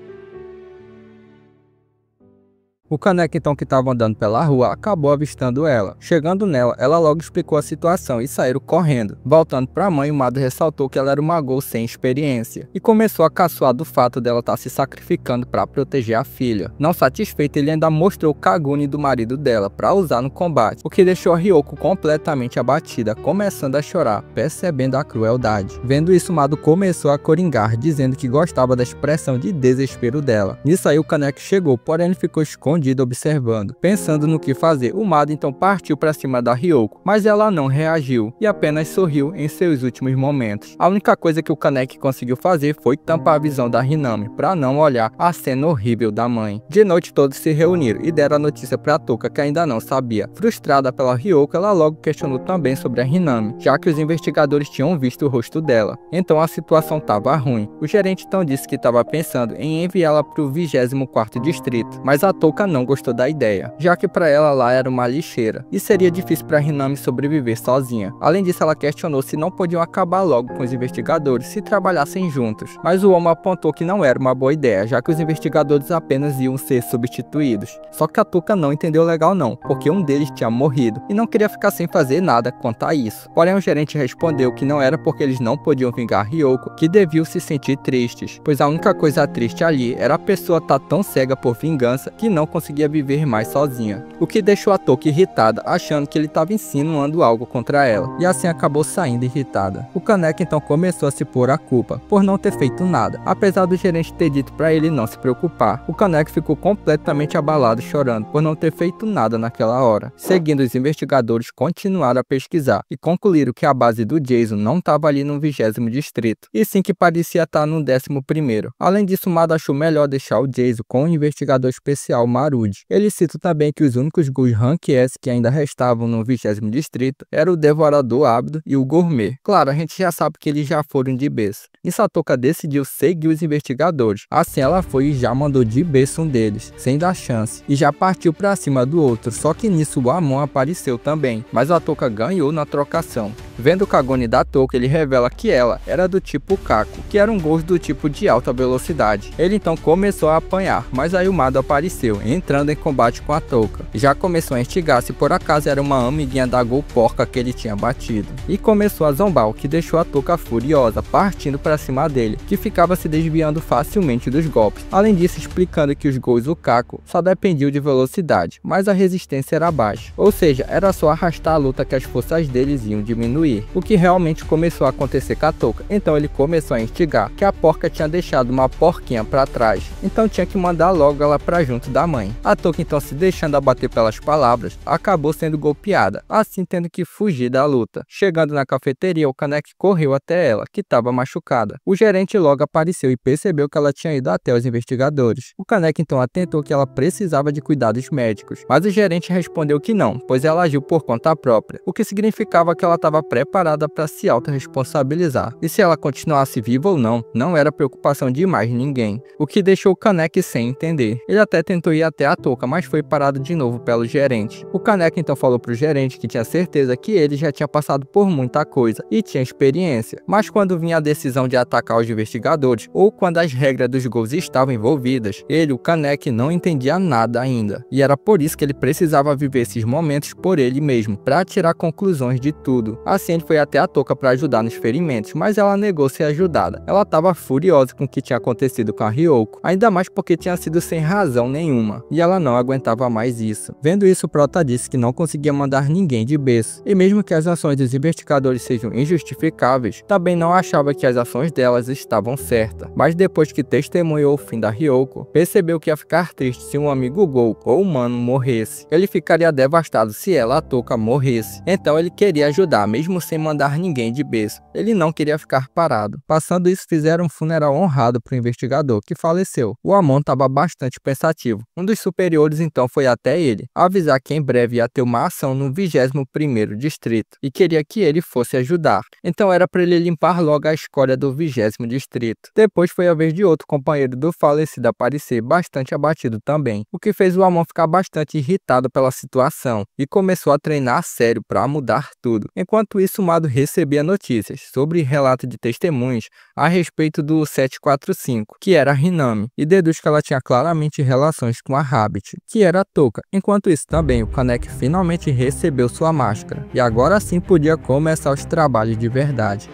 O Kaneki então, que estava andando pela rua, acabou avistando ela. Chegando nela, ela logo explicou a situação e saíram correndo. Voltando para a mãe, o Mado ressaltou que ela era uma Gol sem experiência e começou a caçoar do fato dela estar se sacrificando para proteger a filha. Não satisfeito, ele ainda mostrou o Kaguni do marido dela para usar no combate, o que deixou a Ryoko completamente abatida, começando a chorar, percebendo a crueldade. Vendo isso, o Mado começou a coringar, dizendo que gostava da expressão de desespero dela. Nisso aí o Kaneki chegou, porém ele ficou escondido observando. Pensando no que fazer, o Mado então partiu para cima da Ryoko, mas ela não reagiu e apenas sorriu em seus últimos momentos. A única coisa que o Kaneki conseguiu fazer foi tampar a visão da Hinami para não olhar a cena horrível da mãe. De noite todos se reuniram e deram a notícia para Toka, que ainda não sabia. Frustrada pela Ryoko, ela logo questionou também sobre a Hinami, já que os investigadores tinham visto o rosto dela. Então a situação estava ruim. O gerente então disse que estava pensando em enviá-la para o 24º distrito, mas a Toka não gostou da ideia, já que para ela lá era uma lixeira e seria difícil para Hinami sobreviver sozinha. Além disso, ela questionou se não podiam acabar logo com os investigadores se trabalhassem juntos, mas o homem apontou que não era uma boa ideia, já que os investigadores apenas iam ser substituídos. Só que a Toka não entendeu legal não, porque um deles tinha morrido e não queria ficar sem fazer nada quanto a isso. Porém, o gerente respondeu que não era porque eles não podiam vingar Ryoko, que deviam se sentir tristes, pois a única coisa triste ali era a pessoa estar tão cega por vingança que não conseguia viver mais sozinha, o que deixou a Toka irritada, achando que ele estava insinuando algo contra ela, e assim acabou saindo irritada. O Kaneki então começou a se pôr a culpa por não ter feito nada, apesar do gerente ter dito para ele não se preocupar. O Kaneki ficou completamente abalado, chorando por não ter feito nada naquela hora. Seguindo, os investigadores continuaram a pesquisar e concluíram que a base do Jason não estava ali no 20º distrito, e sim que parecia estar no 11º. Além disso, o Mado achou melhor deixar o Jason com o investigador especial Narude. Ele cita também que os únicos Ghouls Rank S que ainda restavam no 20º distrito eram o Devorador Ávido e o Gourmet. Claro, a gente já sabe que eles já foram de berço. Nisso a Touka decidiu seguir os investigadores. Assim ela foi e já mandou de berço um deles, sem dar chance, e já partiu pra cima do outro, só que nisso o Amon apareceu também, mas a Touka ganhou na trocação. Vendo o Kagome da Touka, ele revela que ela era do tipo Kako, que era um Ghost do tipo de alta velocidade. Ele então começou a apanhar, mas aí o Mado apareceu, entrando em combate com a Touka. Já começou a instigar se por acaso era uma amiguinha da Ghoul porca que ele tinha batido. E começou a zombar, o que deixou a Touka furiosa, partindo para cima dele, que ficava se desviando facilmente dos golpes. Além disso, explicando que os Ghouls do Kako só dependiam de velocidade, mas a resistência era baixa. Ou seja, era só arrastar a luta que as forças deles iam diminuir. O que realmente começou a acontecer com a Touka. Então ele começou a instigar que a porca tinha deixado uma porquinha para trás, então tinha que mandar logo ela para junto da mãe. A Touka então, se deixando abater pelas palavras, acabou sendo golpeada, assim tendo que fugir da luta. Chegando na cafeteria, o Kaneki correu até ela, que estava machucada. O gerente logo apareceu e percebeu que ela tinha ido até os investigadores. O Kaneki então atentou que ela precisava de cuidados médicos, mas o gerente respondeu que não, pois ela agiu por conta própria, o que significava que ela estava preparada para se autorresponsabilizar. E se ela continuasse viva ou não, não era preocupação de mais ninguém, o que deixou o Kaneki sem entender. Ele até tentou ir até a Touka, mas foi parado de novo pelo gerente. O Kaneki então falou pro gerente que tinha certeza que ele já tinha passado por muita coisa e tinha experiência, mas quando vinha a decisão de atacar os investigadores ou quando as regras dos Ghouls estavam envolvidas, ele, o Kaneki, não entendia nada ainda. E era por isso que ele precisava viver esses momentos por ele mesmo, para tirar conclusões de tudo. Assim ele foi até a Touka para ajudar nos ferimentos, mas ela negou ser ajudada. Ela estava furiosa com o que tinha acontecido com a Ryoko, ainda mais porque tinha sido sem razão nenhuma, e ela não aguentava mais isso. Vendo isso, o Prota disse que não conseguia mandar ninguém de berço, e mesmo que as ações dos investigadores sejam injustificáveis, também não achava que as ações delas estavam certas. Mas depois que testemunhou o fim da Ryoko, percebeu que ia ficar triste se um amigo Ghoul ou humano morresse. Ele ficaria devastado se ela, a Touka, morresse. Então ele queria ajudar, mesmo sem mandar ninguém de berço. Ele não queria ficar parado. Passando isso, fizeram um funeral honrado para o investigador, que faleceu. O Amon estava bastante pensativo. Um dos superiores então foi até ele, avisar que em breve ia ter uma ação no 21º distrito, e queria que ele fosse ajudar. Então era para ele limpar logo a escória do 20º distrito. Depois foi a vez de outro companheiro do falecido aparecer, bastante abatido também, o que fez o Amon ficar bastante irritado pela situação, e começou a treinar a sério para mudar tudo. Enquanto isso, o Mado recebia notícias sobre relato de testemunhas a respeito do 745, que era a Hinami, e deduz que ela tinha claramente relações com a Rabbit, que era a Touka. Enquanto isso também, o Kaneki finalmente recebeu sua máscara, e agora sim podia começar os trabalhos de verdade.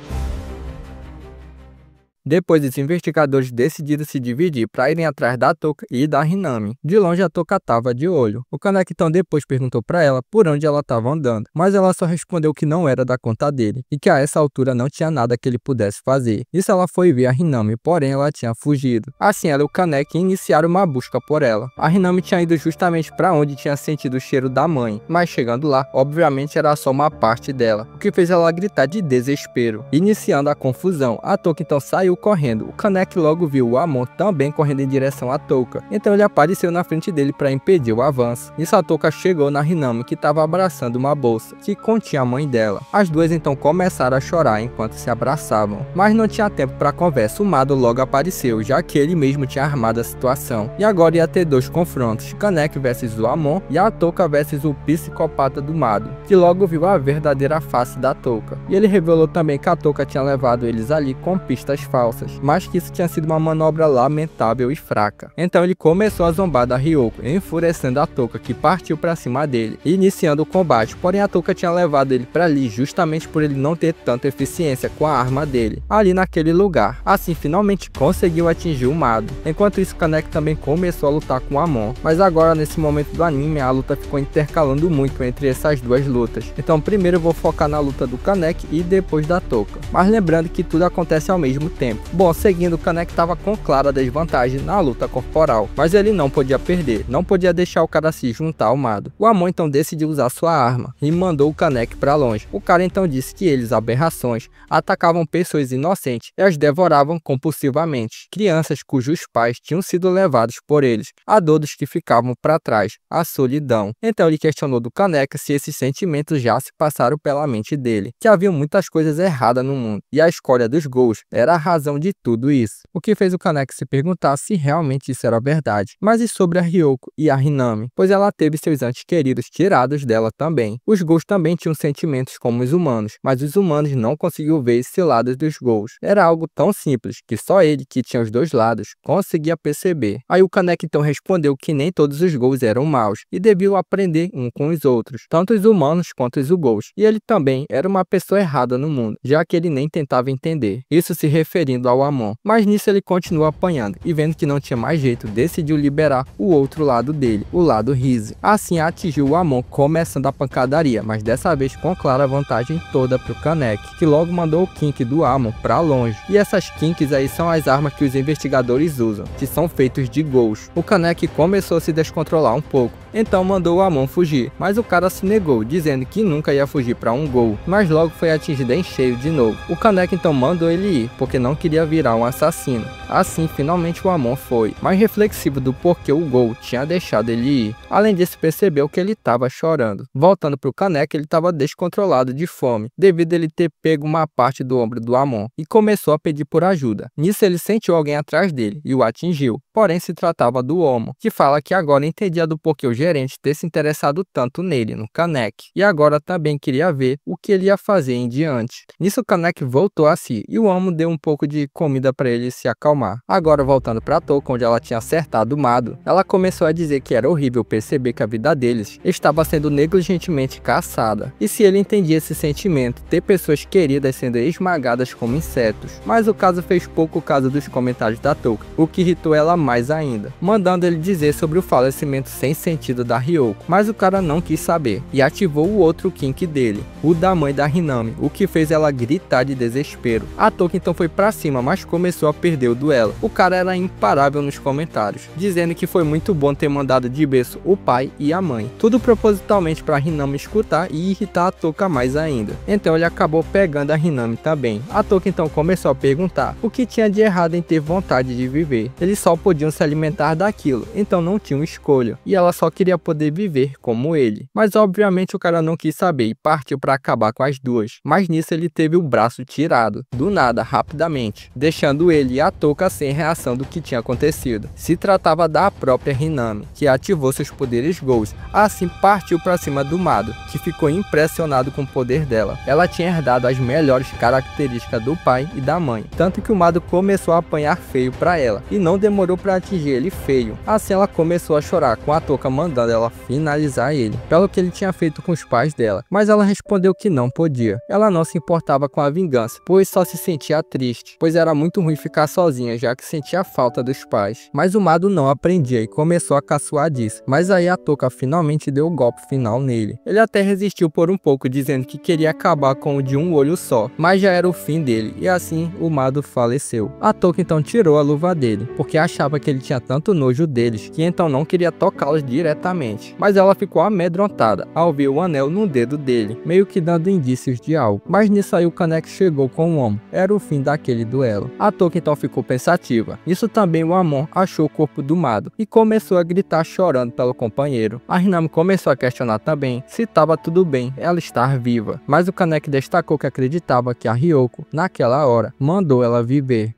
Depois, os investigadores decidiram se dividir para irem atrás da Touka e da Hinami. De longe, a Touka estava de olho. O Kaneki então depois perguntou para ela por onde ela estava andando, mas ela só respondeu que não era da conta dele e que a essa altura não tinha nada que ele pudesse fazer. Isso ela foi ver a Hinami, porém ela tinha fugido. Assim, ela e o Kaneki iniciaram uma busca por ela. A Hinami tinha ido justamente para onde tinha sentido o cheiro da mãe, mas chegando lá, obviamente era só uma parte dela, o que fez ela gritar de desespero. Iniciando a confusão, a Touka então saiu correndo. O Kaneki logo viu o Amon também correndo em direção à Touka, então ele apareceu na frente dele para impedir o avanço. Nisso a Touka chegou na Hinami, que estava abraçando uma bolsa que continha a mãe dela. As duas então começaram a chorar enquanto se abraçavam, mas não tinha tempo para conversa. O Mado logo apareceu, já que ele mesmo tinha armado a situação, e agora ia ter dois confrontos: Kaneki versus o Amon e a Touka versus o psicopata do Mado, que logo viu a verdadeira face da Touka. E ele revelou também que a Touka tinha levado eles ali com pistas falsas, mas que isso tinha sido uma manobra lamentável e fraca. Então ele começou a zombar da Ryoko, enfurecendo a Touka, que partiu para cima dele, iniciando o combate. Porém a Touka tinha levado ele para ali justamente por ele não ter tanta eficiência com a arma dele ali naquele lugar. Assim finalmente conseguiu atingir o Mado. Enquanto isso, Kaneki também começou a lutar com o Amon, mas agora nesse momento do anime a luta ficou intercalando muito entre essas duas lutas. Então primeiro eu vou focar na luta do Kaneki e depois da Touka, mas lembrando que tudo acontece ao mesmo tempo. tempo. Bom, seguindo, o Kaneki estava com clara desvantagem na luta corporal, mas ele não podia perder, não podia deixar o cara se juntar ao Mado. O Amon então decidiu usar sua arma e mandou o Kaneki para longe. O cara então disse que eles, aberrações, atacavam pessoas inocentes e as devoravam compulsivamente, crianças cujos pais tinham sido levados por eles, a dor dos que ficavam para trás, a solidão. Então ele questionou do Kaneki se esses sentimentos já se passaram pela mente dele, que havia muitas coisas erradas no mundo, e a escolha dos Gous era a razão de tudo isso. O que fez o Kaneki se perguntar se realmente isso era verdade. Mas e sobre a Ryoko e a Hinami? Pois ela teve seus entes queridos tirados dela também. Os Gous também tinham sentimentos como os humanos, mas os humanos não conseguiam ver esse lado dos Gous. Era algo tão simples que só ele, que tinha os dois lados, conseguia perceber. Aí o Kaneki então respondeu que nem todos os Gous eram maus e deviam aprender um com os outros, tanto os humanos quanto os Gous. E ele também era uma pessoa errada no mundo, já que ele nem tentava entender. Isso se referindo ao Amon. Mas nisso ele continuou apanhando e vendo que não tinha mais jeito, decidiu liberar o outro lado dele, o lado Rize. Assim atingiu o Amon, começando a pancadaria, mas dessa vez com clara vantagem toda pro Kaneki, que logo mandou o Kink do Amon pra longe. E essas Kinks aí são as armas que os investigadores usam, que são feitos de Gous. O Kaneki começou a se descontrolar um pouco, então mandou o Amon fugir, mas o cara se negou, dizendo que nunca ia fugir para um Gou, mas logo foi atingido em cheio de novo. O Kaneki então mandou ele ir, porque não queria virar um assassino. Assim, finalmente o Amon foi, mais reflexivo do porquê o Gou tinha deixado ele ir. Além disso, percebeu que ele estava chorando. Voltando para o Kaneki, ele estava descontrolado de fome, devido a ele ter pego uma parte do ombro do Amon, e começou a pedir por ajuda. Nisso ele sentiu alguém atrás dele, e o atingiu. Porém, se tratava do Omo, que fala que agora entendia do porquê o gerente ter se interessado tanto nele, no Kaneki, e agora também queria ver o que ele ia fazer em diante. Nisso o Kaneki voltou a si, e o Omo deu um pouco de comida para ele se acalmar. Agora voltando para Touka, onde ela tinha acertado o Mado, ela começou a dizer que era horrível perceber que a vida deles estava sendo negligentemente caçada, e se ele entendia esse sentimento, ter pessoas queridas sendo esmagadas como insetos. Mas o caso fez pouco caso dos comentários da Touka, o que irritou ela mais ainda, mandando ele dizer sobre o falecimento sem sentido da Ryoko, mas o cara não quis saber, e ativou o outro Kink dele, o da mãe da Hinami, o que fez ela gritar de desespero. A Touka então foi pra cima, mas começou a perder o duelo. O cara era imparável nos comentários, dizendo que foi muito bom ter mandado de berço o pai e a mãe, tudo propositalmente pra Hinami escutar e irritar a Touka mais ainda. Então ele acabou pegando a Hinami também. A Touka então começou a perguntar o que tinha de errado em ter vontade de viver. Eles só podiam se alimentar daquilo, então não tinham escolha, e ela só queria poder viver como ele. Mas obviamente o cara não quis saber e partiu para acabar com as duas. Mas nisso ele teve o braço tirado, do nada, rapidamente, deixando ele e a Touka sem reação do que tinha acontecido. Se tratava da própria Hinami, que ativou seus poderes Gous, assim partiu para cima do Mado, que ficou impressionado com o poder dela. Ela tinha herdado as melhores características do pai e da mãe, tanto que o Mado começou a apanhar feio para ela, e não demorou para atingir ele feio. Assim ela começou a chorar, com a Touka mandando ela finalizar ele, pelo que ele tinha feito com os pais dela, mas ela respondeu que não podia. Ela não se importava com a vingança, pois só se sentia triste, pois era muito ruim ficar sozinha, já que sentia falta dos pais. Mas o Mado não aprendia e começou a caçoar disso, mas aí a Touka finalmente deu o golpe final nele. Ele até resistiu por um pouco, dizendo que queria acabar com o de um olho só, mas já era o fim dele, e assim o Mado faleceu. A Touka então tirou a luva dele, porque achava que ele tinha tanto nojo deles, que então não queria tocá-los diretamente. Mas ela ficou amedrontada ao ver o anel no dedo dele, meio que dando indícios de algo. Mas nisso aí o Kaneki chegou com o Amon. Era o fim daquele duelo. A Touka então ficou pensativa. Nisso também o Amon achou o corpo do Mado e começou a gritar chorando pelo companheiro. A Hinami começou a questionar também se estava tudo bem ela estar viva, mas o Kaneki destacou que acreditava que a Ryoko, naquela hora, mandou ela viver.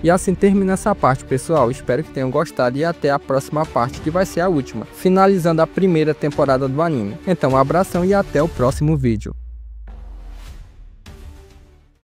E assim termina essa parte, pessoal. Espero que tenham gostado e até a próxima parte, que vai ser a última, finalizando a primeira temporada do anime. Então um abração e até o próximo vídeo.